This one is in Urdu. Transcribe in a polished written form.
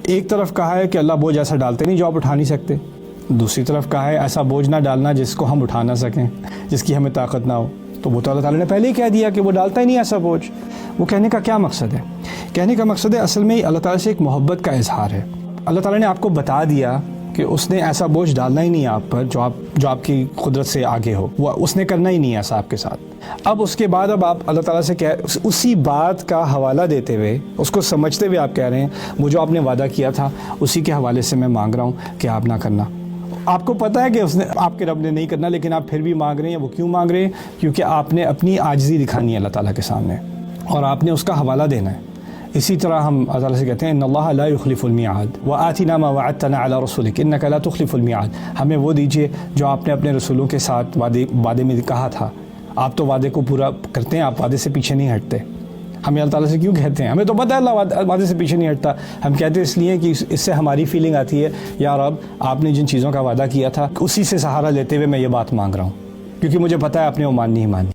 ایک طرف کہا ہے کہ اللہ بوجھ ایسا ڈالتے نہیں جو آپ اٹھا نہیں سکتے، دوسری طرف کہا ہے ایسا بوجھ نہ ڈالنا جس کو ہم اٹھا نہ سکیں، جس کی ہمیں طاقت نہ ہو۔ تو وہ تو اللہ تعالیٰ نے پہلے ہی کہہ دیا کہ وہ ڈالتا ہی نہیں ایسا بوجھ۔ وہ کہنے کا کیا مقصد ہے؟ کہنے کا مقصد ہے اصل میں اللہ تعالیٰ سے ایک محبت کا اظہار ہے۔ اللہ تعالیٰ نے آپ کو بتا دیا کہ اس نے ایسا بوجھ ڈالنا ہی نہیں ہے آپ پر جو آپ کی قدرت سے آگے ہو، وہ اس نے کرنا ہی نہیں ہے ایسا آپ کے ساتھ۔ اب اس کے بعد اب آپ اللہ تعالیٰ سے اسی بات کا حوالہ دیتے ہوئے، اس کو سمجھتے ہوئے آپ کہہ رہے ہیں وہ جو آپ نے وعدہ کیا تھا اسی کے حوالے سے میں مانگ رہا ہوں کہ آپ نہ کرنا۔ آپ کو پتہ ہے کہ اس نے آپ کے رب نے نہیں کرنا، لیکن آپ پھر بھی مانگ رہے ہیں۔ وہ کیوں مانگ رہے ہیں؟ کیونکہ آپ نے اپنی عاجزی دکھانی ہے اللہ تعالیٰ کے سامنے، اور آپ نے اس کا حوالہ دینا ہے۔ اسی طرح ہم اللہ تعالیٰ سے کہتے ہیں ان اللہ لا یخلف المیعاد وآتنا ما وعدتنا علی رسولک انک لا تخلف المیعاد، ہمیں وہ دیجیے جو آپ نے اپنے رسولوں کے ساتھ وعدے میں کہا تھا۔ آپ تو وعدے کو پورا کرتے ہیں، آپ وعدے سے پیچھے نہیں ہٹتے۔ ہمیں اللہ تعالیٰ سے کیوں کہتے ہیں؟ ہمیں تو پتہ ہے اللہ وعدے سے پیچھے نہیں ہٹتا۔ ہم کہتے ہیں اس لیے کہ اس سے ہماری فیلنگ آتی ہے یا رب آپ نے جن چیزوں کا وعدہ کیا تھا اسی سے سہارا لیتے ہوئے میں یہ بات مانگ رہا ہوں، کیونکہ مجھے پتہ ہے آپ نے وہ ماننی ہی مانی۔